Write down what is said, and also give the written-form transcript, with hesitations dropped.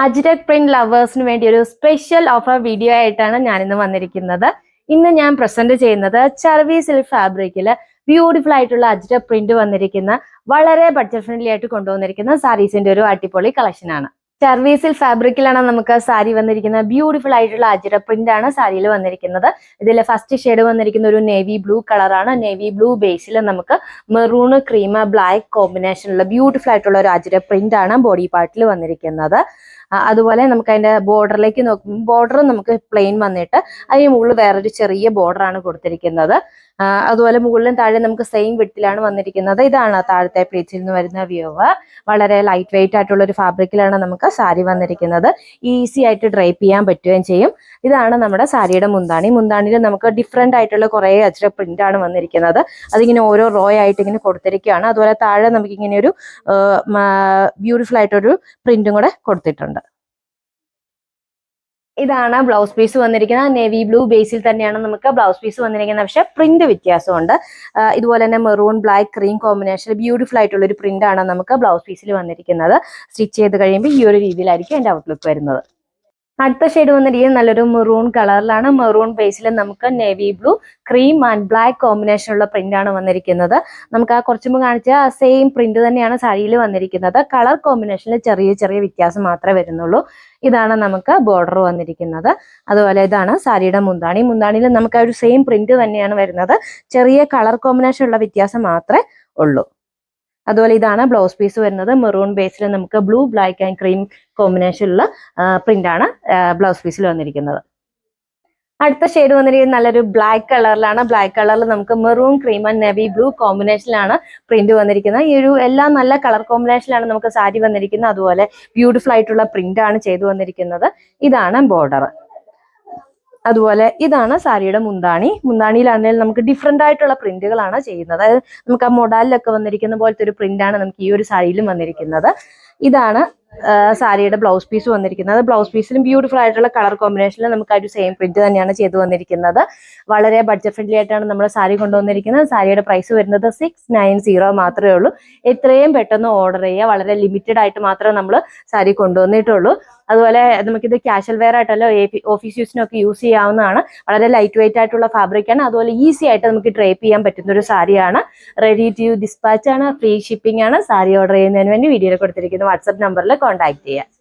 Ajrak print ലവേഴ്സിന് വേണ്ടി ഒരു special offer video ആയിട്ടാണ് ഞാനിന്ന് വന്നിരിക്കുന്നത്. ഇന്ന് ഞാൻ പ്രസന്റ് ചെയ്യുന്നത് ചർവി സിൽക്ക് ഫാബ്രിക്കിൽ ബ്യൂട്ടിഫുൾ ആയിട്ടുള്ള അജ്രക് പ്രിന്റ് വന്നിരിക്കുന്ന വളരെ ബഡ്ജറ്റ് ഫ്രണ്ട്ലി ആയിട്ട് കൊണ്ടുവന്നിരിക്കുന്ന സാരീസിന്റെ ഒരു അടിപൊളി കളക്ഷൻ ആണ്. ചർവി സിൽക്ക് ഫാബ്രിക്കിലാണ് നമുക്ക് സാരി വന്നിരിക്കുന്നത്. ബ്യൂട്ടിഫുൾ ആയിട്ടുള്ള അജ്രക് പ്രിന്റ് ആണ് സാരിയിൽ വന്നിരിക്കുന്നത്. ഇതിൽ ഫസ്റ്റ് ഷെയ്ഡ് വന്നിരിക്കുന്ന ഒരു നേവി ബ്ലൂ കളറാണ്. നേവി ബ്ലൂ ബേസിൽ നമുക്ക് മെറൂൺ ക്രീം ബ്ലാക്ക് കോമ്പിനേഷനുള്ള ബ്യൂട്ടിഫുൾ ആയിട്ടുള്ള ഒരു അജ്രക് പ്രിന്റ് ആണ് ബോഡി പാർട്ടിൽ വന്നിരിക്കുന്നത്. അതുപോലെ നമുക്ക് അതിന്റെ ബോർഡറിലേക്ക് നോക്കുമ്പോൾ ബോർഡർ നമുക്ക് പ്ലെയിൻ വന്നിട്ട് അതിന് മുകളിൽ വേറൊരു ചെറിയ ബോർഡർ ആണ് കൊടുത്തിരിക്കുന്നത്. അതുപോലെ മുകളിലും താഴെ നമുക്ക് സെയിം വിഡ്ത്തിലാണ് വന്നിരിക്കുന്നത്. ഇതാണ് താഴത്തെ പ്ലേറ്റിൽ നിന്ന് വരുന്ന വ്യൂ. വളരെ ലൈറ്റ് വെയിറ്റ് ആയിട്ടുള്ള ഒരു ഫാബ്രിക്കിലാണ് നമുക്ക് സാരി വന്നിരിക്കുന്നത്. ഈസി ആയിട്ട് ഡ്രൈപ്പ് ചെയ്യാൻ പറ്റുകയും ചെയ്യും. ഇതാണ് നമ്മുടെ സാരിയുടെ മുന്താണി. മുന്താണിയിൽ നമുക്ക് ഡിഫറെന്റ് ആയിട്ടുള്ള കുറേ അജ്രക് പ്രിന്റ് ആണ് വന്നിരിക്കുന്നത്. അതിങ്ങനെ ഓരോ റോ ആയിട്ട് ഇങ്ങനെ കൊടുത്തിരിക്കുകയാണ്. അതുപോലെ താഴെ നമുക്ക് ഇങ്ങനെ ഒരു ബ്യൂട്ടിഫുൾ ആയിട്ടൊരു പ്രിന്റും കൂടെ കൊടുത്തിട്ടുണ്ട്. ഇതാണ് ബ്ലൗസ് പീസ് വന്നിരിക്കുന്നത്. നേവി ബ്ലൂ ബേസിൽ തന്നെയാണ് നമുക്ക് ബ്ലൗസ് പീസ് വന്നിരിക്കുന്നത്. പക്ഷെ പ്രിന്റ് വ്യത്യാസമുണ്ട്. ഇതുപോലെ തന്നെ maroon black cream combination beautiful ആയിട്ടുള്ള ഒരു പ്രിന്റ് ആണ് നമുക്ക് ബ്ലൗസ് പീസിൽ വന്നിരിക്കുന്നത്. സ്റ്റിച്ച് ചെയ്ത് കഴിയുമ്പോൾ ഈ ഒരു രീതിയിലായിരിക്കും എൻ്റെ ഔട്ട്ലുക്ക് വരുന്നത്. അടുത്ത ഷെയ്ഡ് വന്നിരിക്കുന്നത് നല്ലൊരു മെറൂൺ കളറിലാണ്. മെറൂൺ ബേസിൽ നമുക്ക് navy blue cream and black കോമ്പിനേഷനുള്ള പ്രിന്റ് ആണ് വന്നിരിക്കുന്നത്. നമുക്ക് ആ കുറച്ചു മുമ്പ് കാണിച്ച സെയിം പ്രിന്റ് തന്നെയാണ് സാരിയിൽ വന്നിരിക്കുന്നത്. കളർ കോമ്പിനേഷനിൽ ചെറിയ ചെറിയ വ്യത്യാസം മാത്രമേ വരുന്നുള്ളൂ. ഇതാണ് നമുക്ക് ബോർഡർ വന്നിരിക്കുന്നത്. അതുപോലെ ഇതാണ് സാരിയുടെ മുന്താണി. മുന്താണിയിൽ നമുക്ക് ആ ഒരു സെയിം പ്രിന്റ് തന്നെയാണ് വരുന്നത്. ചെറിയ കളർ കോമ്പിനേഷൻ ഉള്ള വ്യത്യാസം മാത്രമേ ഉള്ളൂ. അതുപോലെ ഇതാണ് ബ്ലൗസ് പീസ് വരുന്നത്. മെറൂൺ ബേസിൽ നമുക്ക് ബ്ലൂ ബ്ലാക്ക് ആൻഡ് ക്രീം കോമ്പിനേഷനുള്ള പ്രിന്റ് ആണ് ബ്ലൗസ് പീസിൽ വന്നിരിക്കുന്നത്. അടുത്ത ഷെയ്ഡ് വന്നിരിക്കുന്നത് നല്ലൊരു ബ്ലാക്ക് കളറിലാണ്. ബ്ലാക്ക് കളറിൽ നമുക്ക് maroon cream and navy blue കോമ്പിനേഷനിലാണ് പ്രിന്റ് വന്നിരിക്കുന്നത്. ഈ ഒരു എല്ലാം നല്ല കളർ കോമ്പിനേഷനിലാണ് നമുക്ക് സാരി വന്നിരിക്കുന്നത്. അതുപോലെ ബ്യൂട്ടിഫുൾ ആയിട്ടുള്ള പ്രിന്റ് ആണ് ചെയ്തു വന്നിരിക്കുന്നത്. ഇതാണ് ബോർഡർ. അതുപോലെ ഇതാണ് സാരിയുടെ മുന്താണി. മുന്താണിയിലാണെങ്കിൽ നമുക്ക് ഡിഫറെന്റ് ആയിട്ടുള്ള പ്രിന്റുകളാണ് ചെയ്യുന്നത്. അതായത് നമുക്ക് ആ മൊഡാലിലൊക്കെ വന്നിരിക്കുന്ന പോലത്തെ ഒരു പ്രിന്റ് ആണ് നമുക്ക് ഈ ഒരു സാരിയിലും വന്നിരിക്കുന്നത്. ഇതാണ് സാരിയുടെ ബ്ലൗസ് പീസ് വന്നിരിക്കുന്നത്. ബ്ലൗസ് പീസിലും ബ്യൂട്ടിഫുൾ ആയിട്ടുള്ള കളർ കോമ്പിനേഷനിൽ നമുക്ക് ആ ഒരു സെയിം പ്രിന്റ് തന്നെയാണ് ചെയ്തു വന്നിരിക്കുന്നത്. വളരെ ബഡ്ജറ്റ് ഫ്രണ്ട്ലി ആയിട്ടാണ് നമ്മൾ സാരി കൊണ്ടുവന്നിരിക്കുന്നത്. സാരിയുടെ പ്രൈസ് വരുന്നത് 690 മാത്രമേ ഉള്ളൂ. എത്രയും പെട്ടെന്ന് ഓർഡർ ചെയ്യുക. വളരെ ലിമിറ്റഡ് ആയിട്ട് മാത്രമേ നമ്മൾ സാരി കൊണ്ടുവന്നിട്ടുള്ളൂ. അതുപോലെ നമുക്കിത് കാഷ്വൽ വെയർ ആയിട്ടല്ലോ ഓഫീസ് യൂസിനൊക്കെ യൂസ് ചെയ്യാവുന്നതാണ്. വളരെ ലൈറ്റ് വെയിറ്റ് ആയിട്ടുള്ള ഫാബ്രിക് ആണ്. അതുപോലെ ഈസി ആയിട്ട് നമുക്ക് ഡ്രേപ്പ് ചെയ്യാൻ പറ്റുന്ന ഒരു സാരിയാണ്. റെഡി ടു ഡിസ്പാച്ച് ആണ്. ഫ്രീ ഷിപ്പിംഗ് ആണ്. സാരി ഓർഡർ ചെയ്യുന്നതിന് വേണ്ടി വീഡിയോയിൽ കൊടുത്തിരിക്കുന്ന വാട്സ്ആപ്പ് നമ്പറിൽ കോൺടാക്ട് ചെയ്യുക.